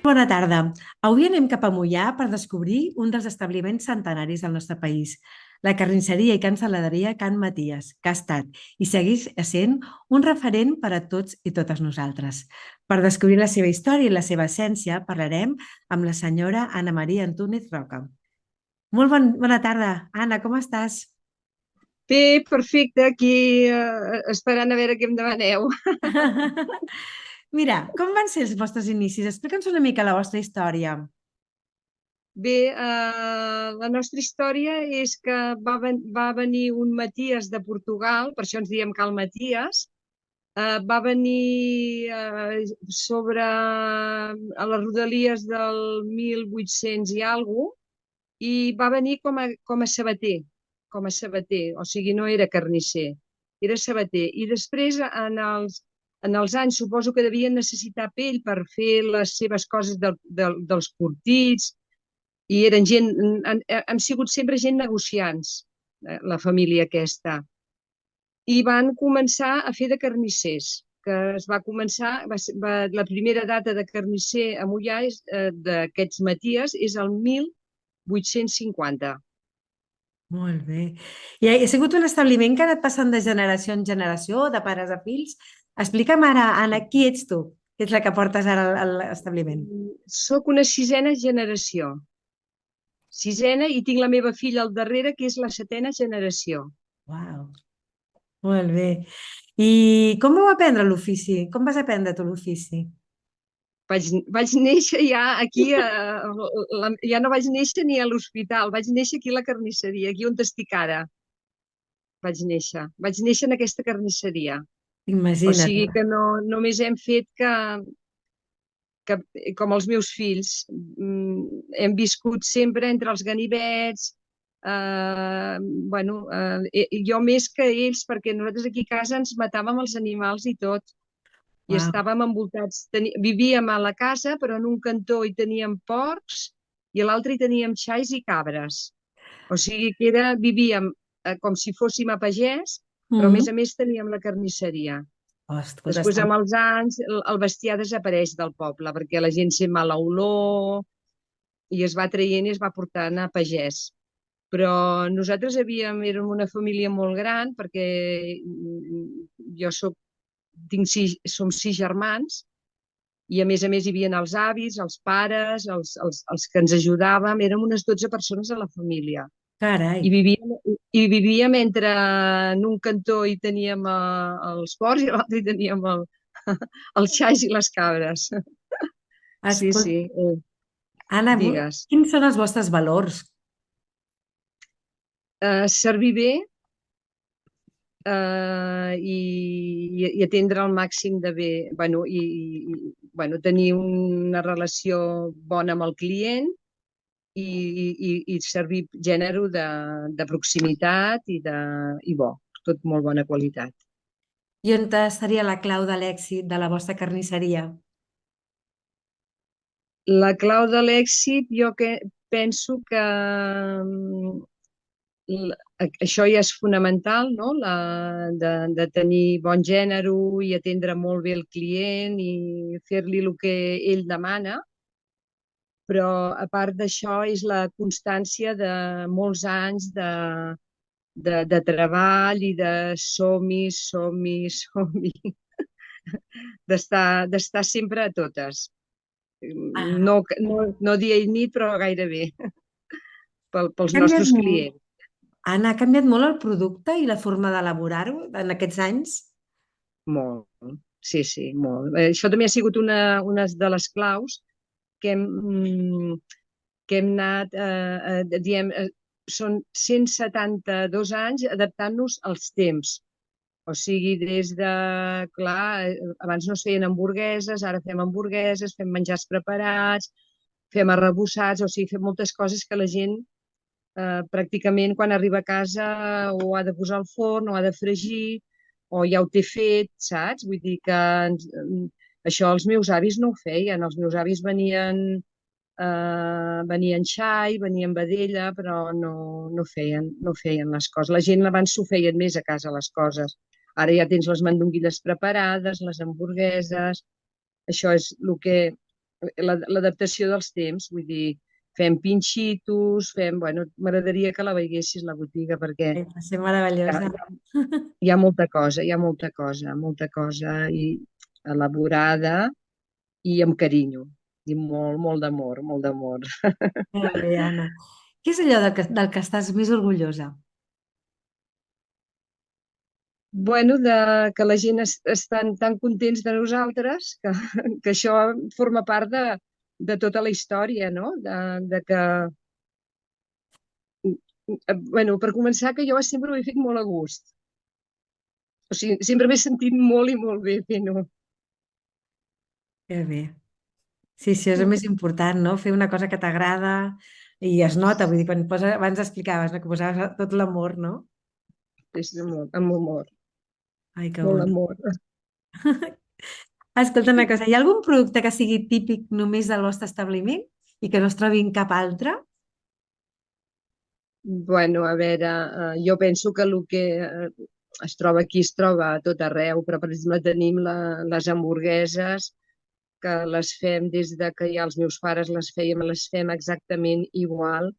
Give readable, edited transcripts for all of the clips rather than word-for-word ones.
Bona tarda. Avui anem cap a Moià per descobrir un dels establiments centenaris del nostre país, la carnisseria i cancel·laderia Can Maties, que ha estat i segueix essent un referent per a tots i totes nosaltres. Per descobrir la seva història i la seva essència, parlarem amb la senyora Anna Maria Antúnez Roca. Molt bona tarda, Anna, com estàs? Bé, perfecte, aquí esperant a veure què em demaneu. Mira, com van ser els vostres inicis? Explica'ns una mica la vostra història. Bé, la nostra història és que va venir un Maties de Portugal, per això ens diem Cal Maties, va venir a les rodalies del 1800 i alguna cosa, i va venir com a sabater, o sigui, no era carnisser, era sabater. I després, en els anys, suposo que devien necessitar pell per fer les seves coses dels curtits, i eren gent, hem sigut sempre gent negociants, la família aquesta. I van començar a fer de carnissers, que es va començar, la primera data de carnisser a Moià d'aquests Maties és el 1850. Molt bé. I ha sigut un establiment que ha anat passant de generació en generació, de pares a fills. Explica'm ara, Anna, qui ets tu? Que ets la que portes ara a l'establiment. Soc una sisena generació. Sisena, i tinc la meva filla al darrere, que és la setena generació. Uau, molt bé. I com vau aprendre l'ofici? Com vas aprendre tu l'ofici? Vaig néixer ja aquí, ja no vaig néixer ni a l'hospital, vaig néixer aquí a la carnisseria, aquí on estic ara. Vaig néixer en aquesta carnisseria. O Imagina't. sigui que no, només hem fet que, com els meus fills, hem viscut sempre entre els ganivets, jo més que ells, perquè nosaltres aquí a casa ens matàvem els animals i tot, i Uau. estàvem envoltats, vivíem a la casa, però en un cantó hi teníem porcs i a l'altre hi teníem xais i cabres. O sigui que vivíem com si fóssim a pagès, però a més teníem la carnisseria. Ostres, Després, amb els anys, el bestiar desapareix del poble, perquè la gent sent mala olor i es va traient i es va portant a pagès. Però nosaltres érem una família molt gran, perquè jo som 6 germans, i a més hi havia els avis, els pares, els que ens ajudàvem, érem unes 12 persones a la família. carai. I vivíem en un cantó hi teníem els porcs i a l'altre hi teníem els xais i les cabres. Sí, Escolta, sí, Anna, digues. quins són els vostres valors? Servir bé, i atendre al màxim de bé, tenir una relació bona amb el client i servir gènere de proximitat i bo, tot molt bona qualitat. I on seria la clau de l'èxit de la vostra carnisseria? La clau de l'èxit, jo penso que això ja és fonamental, no? De tenir bon gènere i atendre molt bé el client i fer-li el que ell demana. Però a part d'això és la constància de molts anys de treball i de som-hi, d'estar sempre a totes. No dia i nit, però gairebé, pels nostres clients. Anna, ha canviat molt el producte i la forma d'elaborar-ho en aquests anys? Molt, sí, molt. Això també ha sigut una de les claus que hem anat, diem, són 172 anys adaptant-nos als temps. O sigui, des de, clar, abans no es feien hamburgueses, ara fem hamburgueses, fem menjars preparats, fem arrebossats, o sigui, fem moltes coses que la gent pràcticament quan arriba a casa o ha de posar al forn o ha de fregir o ja ho té fet, saps? Vull dir que això els meus avis no ho feien. Els meus avis venien xai, venien vedella, però no feien les coses. La gent abans s'ho feien més a casa, les coses. Ara ja tens les mandonguilles preparades, les hamburgueses. Això és l'adaptació dels temps, vull dir, fem pinxitos, bueno, m'agradaria que la veiessis, la botiga, perquè Va ser hi ha, meravellosa. hi ha molta cosa, hi ha molta cosa i elaborada i amb carinyo, i molt, molt d'amor, molt d'amor. Molt bé, Anna. Què és allò del que estàs més orgullosa? Bueno, que la gent estan tan contents de nosaltres, que això forma part de tota la història, no? De que, bueno, per començar, que jo sempre ho he fet molt a gust. O sigui, sempre m'he sentit molt i molt bé fent-ho. Que bé. Sí, sí, és el més important, no? Fer una cosa que t'agrada i es nota, vull dir, abans explicaves, no? Que posaves tot l'amor, no? És amb humor, Ai, que molt bonic. amor. Escolta una cosa, hi ha algun producte que sigui típic només del vostre establiment i que no es trobi en cap altre? Bueno, a veure, jo penso que el que es troba aquí es troba a tot arreu, però per exemple tenim les hamburgueses que les fem des de que ja els meus pares les fèiem, les fem exactament igual.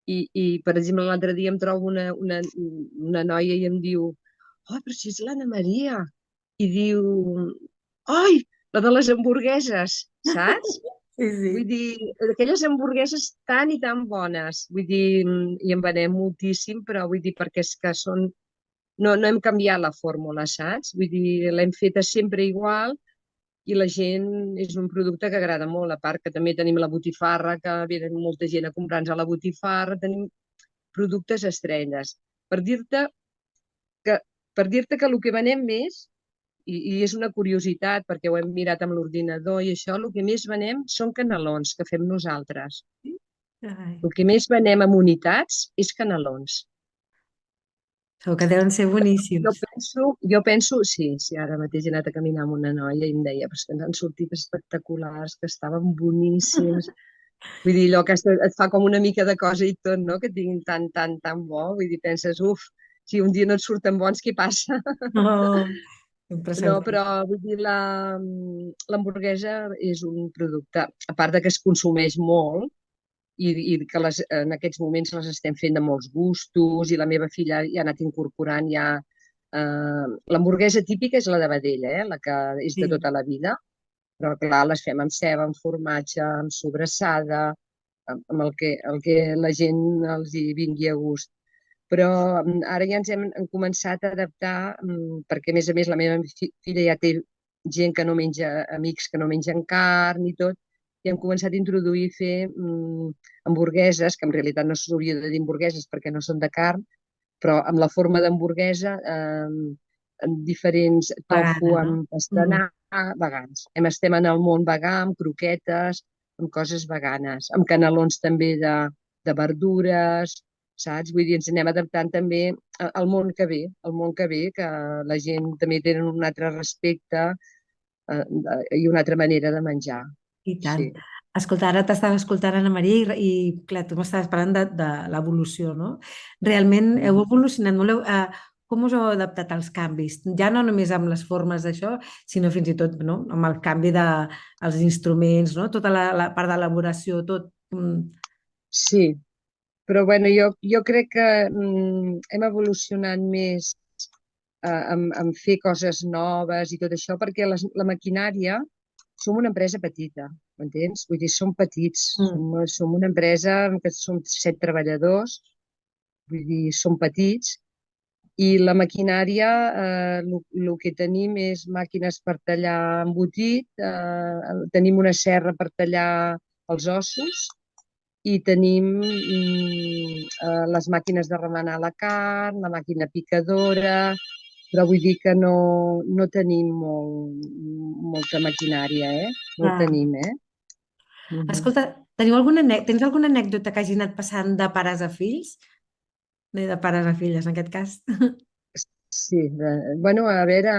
Per exemple, l'altre dia em trobo una noia i em diu: oh, però si és l'Anna Maria. I diu: ai, la de les hamburgueses, saps? Sí, sí. Vull dir, aquelles hamburgueses tan i tan bones. Vull dir, i en venem moltíssim, però vull dir, perquè és que són... No hem canviat la fórmula, saps? Vull dir, l'hem feta sempre igual i la gent és un producte que agrada molt. A part que també tenim la botifarra, que venen molta gent a comprar-nos a la botifarra. Tenim productes estrelles. Per dir-te que, per dir-te que el que venem més, i és una curiositat perquè ho hem mirat amb l'ordinador i això, el que més venem són canelons que fem nosaltres. Ai, El que més venem amb unitats és canelons. segur que deuen ser boníssims. Sí, sí, ara mateix he anat a caminar amb una noia i em deia, però és que ens han sortit espectaculars, que estaven boníssims. Vull dir, allò que et fa com una mica de cosa i tot, no?, que tinguin tan, tan, tan bo. Vull dir, penses, uf, si un dia no et surten bons, què passa? Oh, sempre No, segur. però vull dir, l'hamburguesa és un producte, a part de que es consumeix molt, i que en aquests moments les estem fent de molts gustos, i la meva filla ja ha anat incorporant ja... l'hamburguesa típica és la de vedella, la que és de Sí, tota la vida, però clar, les fem amb ceba, amb formatge, amb sobrassada, amb el que la gent els hi vingui a gust. Però ara ja ens hem començat a adaptar, perquè a més la meva filla ja té gent que no menja, amics que no mengen carn i tot, i hem començat a introduir fer hamburgueses, que en realitat no s'hauria de dir hamburgueses perquè no són de carn, però amb la forma d'hamburguesa, amb diferents tofu, vegana, no? amb pastanaga, vegans. Estem en el món vegà, amb croquetes, amb coses veganes, amb canelons també de verdures, saps? Vull dir, ens anem adaptant també al món que ve, que la gent també tenen un altre respecte i una altra manera de menjar. I tant. Sí. Escolta, ara t'estava escoltant, Anna Maria, clar, tu m'estaves parlant de l'evolució, no? Realment heu Mhm. evolucionat molt. Com us heu adaptat als canvis? Ja no només amb les formes d'això, sinó fins i tot, no?, amb el canvi dels instruments, no? Tota la part d'elaboració, tot. Sí, però bueno, jo crec que hem evolucionat més en fer coses noves i tot això, perquè la maquinària, som una empresa petita, m'entens? Vull dir, som petits, Mm. som una empresa en què som 7 treballadors, vull dir, som petits, i la maquinària, el que tenim és màquines per tallar embotit, tenim una serra per tallar els ossos i tenim les màquines de remenar la carn, la màquina picadora, però vull dir que no tenim molta maquinària, no el Ah. tenim, Mhm. Escolta, tens alguna anècdota que hagi anat passant de pares a fills? De pares a filles, en aquest cas. Sí, bueno, a veure,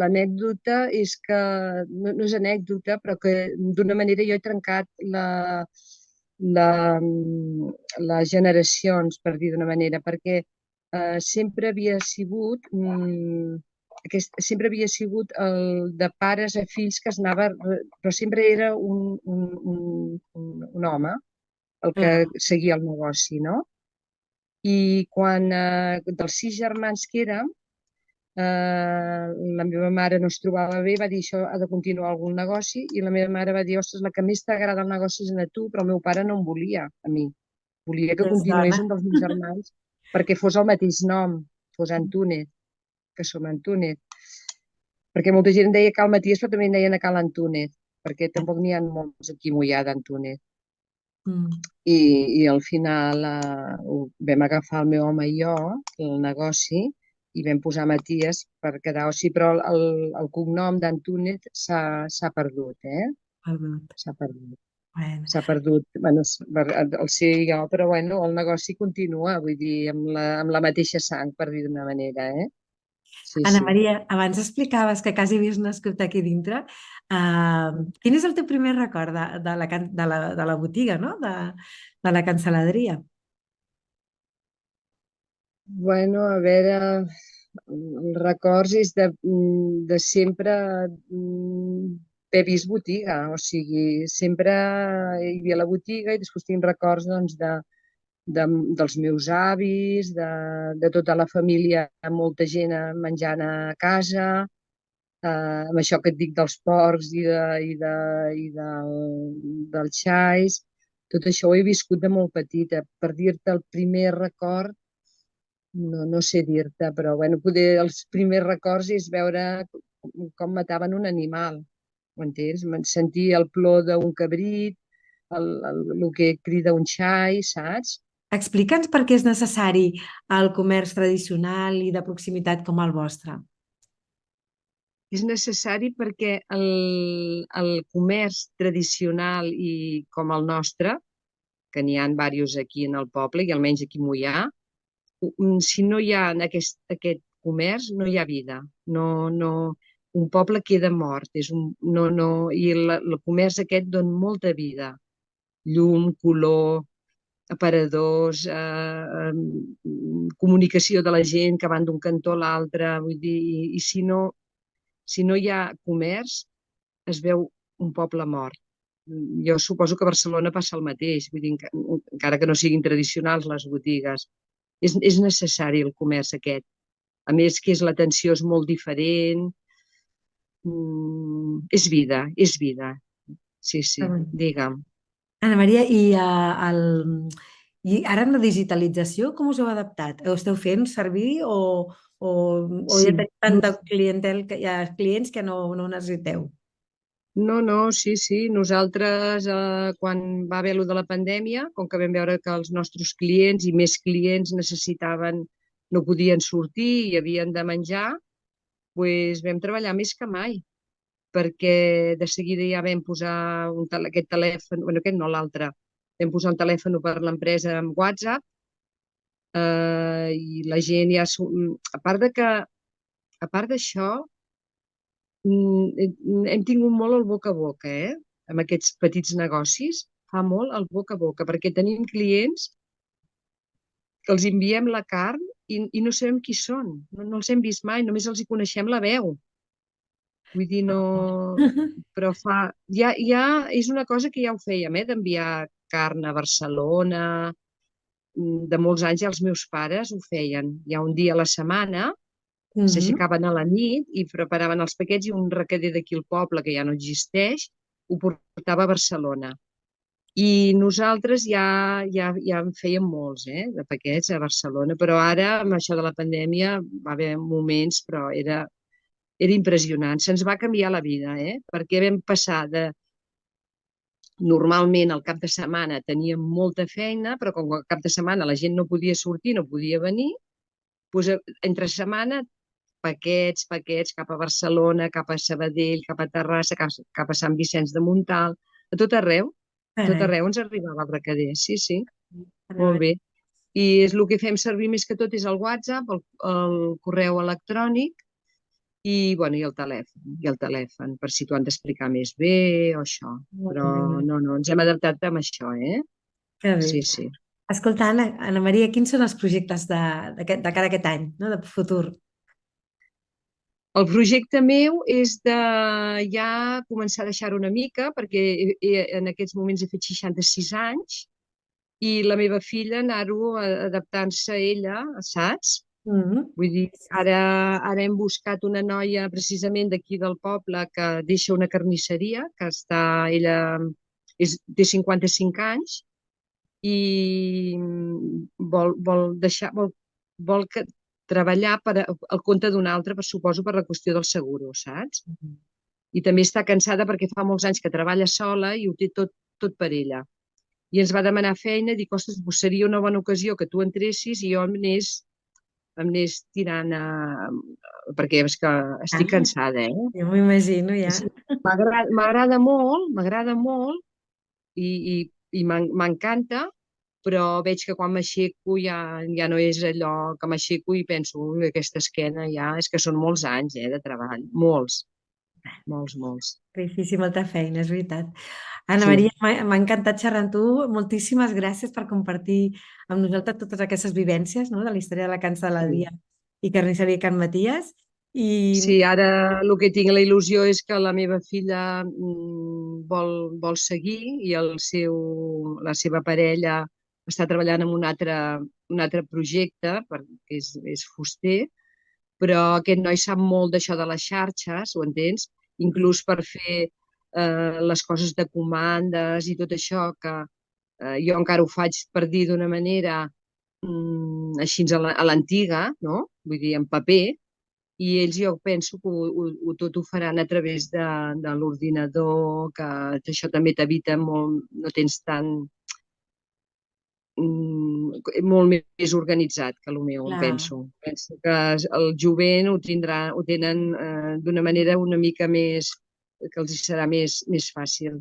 l'anècdota és que, no és anècdota, però que d'una manera jo he trencat la, les generacions, per dir d'una manera, perquè sempre havia sigut, sempre havia sigut el de pares a fills que es anava, però sempre era un home el que Ah, seguia el negoci, no? I quan dels 6 germans que érem, la meva mare no es trobava bé, va dir això ha de continuar algun negoci i la meva mare va dir, ostres, la que més t'agrada el negoci és a tu, però el meu pare no em volia a mi, volia que és continués dona. un dels meus germans perquè fos el mateix nom, fos Antúnez, que som Antúnez, perquè molta gent deia Cal Maties però també en deien a Cal Antúnez, perquè tampoc n'hi ha molts aquí a Moià d'Antúnez. Mm. I al final ho vam agafar el meu home i jo, el negoci, i vam posar Maties per quedar, o sigui, però el cognom d'Antúnez s'ha perdut, Perdut. S'ha perdut. Bueno. S'ha perdut, bueno, el sé jo, però bueno, el negoci continua, vull dir, amb la mateixa sang, per dir d'una manera, Sí, Anna sí. Maria, abans explicaves que quasi havies nascut aquí dintre. Quin és el teu primer record de la botiga, no? De la cancel·laderia? Bueno, a veure, els records és de sempre haver vist botiga, o sigui, sempre hi havia la botiga i després tinc records doncs, de, dels meus avis, de tota la família, molta gent menjant a casa, amb això que et dic dels porcs dels xais, tot això ho he viscut de molt petita. Per dir-te el primer record, no sé dir-te, però bueno, poder els primers records és veure com mataven un animal, ho entens? Sentir el plor d'un cabrit, el que crida un xai, saps? Explica'ns per què és necessari el comerç tradicional i de proximitat com el vostre. És necessari perquè el comerç tradicional i com el nostre, que n'hi ha diversos aquí en el poble, i almenys aquí a Moià, si no hi ha aquest comerç, no hi ha vida. Un poble queda mort. I el comerç aquest dona molta vida. Llum, color, aparadors, comunicació de la gent que van d'un cantó a l'altre. Vull dir, i si no hi ha comerç, es veu un poble mort. Jo suposo que a Barcelona passa el mateix, vull dir, encara que no siguin tradicionals les botigues. És necessari el comerç aquest. A més que l'atenció és molt diferent. És vida, és vida. Sí, sí, digue'm. Anna Maria, i ara en la digitalització, com us heu adaptat? Ho esteu fent servir o ja Sí, teniu tanta clientel, que hi ha clients que no necessiteu? no, sí, sí. Nosaltres, quan va haver lo de la pandèmia, com que vam veure que els nostres clients i més clients necessitaven, no podien sortir i havien de menjar, doncs vam treballar més que mai, perquè de seguida ja vam posar aquest telèfon, bueno, aquest no, l'altre, vam posar un telèfon per l'empresa amb WhatsApp, i la gent ja... A part d'això, hem tingut molt el boca a boca, amb aquests petits negocis, fa molt el boca a boca, perquè tenim clients que els enviem la carn i no sabem qui són, no els hem vist mai, només els hi coneixem la veu. Vull dir, no... Però ja és una cosa que ja ho fèiem, d'enviar carn a Barcelona. De molts anys ja els meus pares ho feien. Ja un dia a la setmana Mhm. s'aixecaven a la nit i preparaven els paquets i un recader d'aquí al poble, que ja no existeix, ho portava a Barcelona. I nosaltres ja en fèiem molts, de paquets a Barcelona, però ara, amb això de la pandèmia, va haver moments, però era impressionant. Se'ns va canviar la vida, perquè vam passar de... Normalment, al cap de setmana teníem molta feina, però com que al cap de setmana la gent no podia sortir, no podia venir, Doncs, entre setmana, paquets, cap a Barcelona, cap a Sabadell, cap a Terrassa, cap a Sant Vicenç de Montalt, a tot Carai. arreu ens arribava el recader, sí, sí, molt Carai. bé. I és el que fem servir més que tot és el WhatsApp, el correu electrònic i, bueno, i el telèfon, per si t'ho han d'explicar més bé o això. Molt Però bé. no, ens hem adaptat amb això, eh? Que bé. Sí, sí. Escolta, Anna Maria, quins són els projectes de cara a aquest any, no? De futur? El projecte meu és de ja començar a deixar una mica, perquè en aquests moments he fet 66 anys, i la meva filla anar-ho adaptant-se a ella, saps? Mm. Vull dir, ara hem buscat una noia precisament d'aquí del poble que deixa una carnisseria, que ella té 55 anys i vol treballar al compte d'un altre, suposo, per la qüestió del seguro, saps? I també està cansada perquè fa molts anys que treballa sola i ho té tot per ella. I ens va demanar feina, dic, ostres, doncs seria una bona ocasió que tu entressis i jo em anés tirant perquè és que estic Ah, cansada, eh? jo m'ho imagino ja. Sí, m'agrada molt i m'encanta, però veig que quan m'aixeco ja no és allò que m'aixeco i penso, ui, aquesta esquena ja, és que són molts anys, de treball, molts, molts, molts. Difícil, molta feina, és veritat. Anna Sí, Maria, m'ha encantat xerrar amb tu. Moltíssimes gràcies per compartir amb nosaltres totes aquestes vivències, no? De la història de la sí. cancel·leria i carnisseria Can Maties. I Sí, ara el que tinc la il·lusió és que la meva filla vol seguir i la seva parella està treballant en un altre projecte, perquè és fuster, però aquest noi sap molt d'això de les xarxes, ho entens? Inclús per fer les coses de comandes i tot això, que jo encara ho faig per dir d'una manera així a l'antiga, no? Vull dir, en paper, i ells jo penso que tot ho faran a través de l'ordinador, que això també t'evita molt, no tens molt més organitzat que el meu, em clar, penso. Penso que el jovent ho tenen d'una manera una mica més, que els hi serà més fàcil.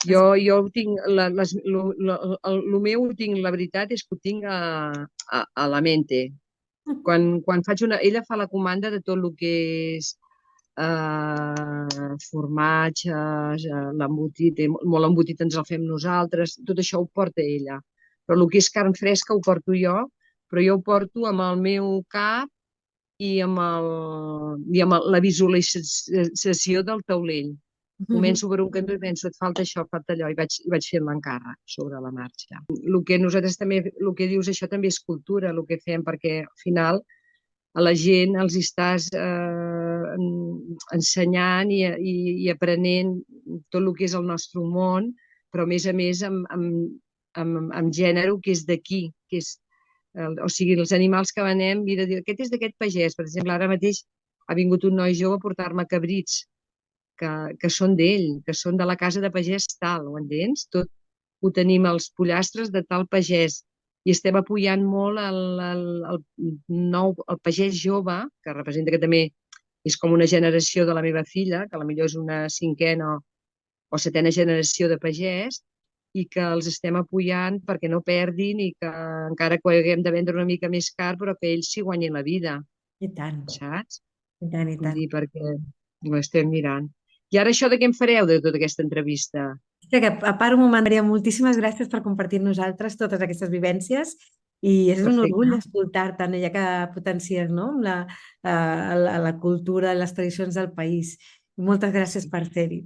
Jo ho tinc, el meu ho tinc, la veritat és que ho tinc a la mente. Quan faig ella fa la comanda de tot el que és formatges, l'embotit, molt embotit ens el fem nosaltres, tot això ho porta ella. Però el que és carn fresca ho porto jo, però jo ho porto amb el meu cap i amb la visualització del taulell. Començo per un cantó i penso, et falta això, et falta allò, i vaig fent l'encàrrec sobre la marxa. El que nosaltres també, el que dius, això també és cultura, el que fem, perquè al final a la gent els estàs ensenyant i aprenent tot el que és el nostre món, però a més amb gènere que és d'aquí, que és, o sigui, els animals que venem, mira, aquest és d'aquest pagès, per exemple, ara mateix ha vingut un noi jove a portar-me cabrits, que són d'ell, que són de la casa de pagès tal, ho entens? Tot ho tenim als pollastres de tal pagès i estem apoyant molt el pagès jove, que representa que també és com una generació de la meva filla, que potser és una cinquena o setena generació de pagès, i que els estem apoyant perquè no perdin i que encara que ho haguem de vendre una mica més car, però que ells s'hi guanyin la vida, i tant, saps? i tant, i Vull tant. dir, perquè ho estem mirant. I ara això de què en fareu de tota aquesta entrevista? Que a part un moment, Maria, moltíssimes gràcies per compartir amb nosaltres totes aquestes vivències i és un orgull Perfecte. escoltar-te, ja que potencies, no? Amb la cultura i les tradicions del país. Moltes gràcies Sí. per ser-hi.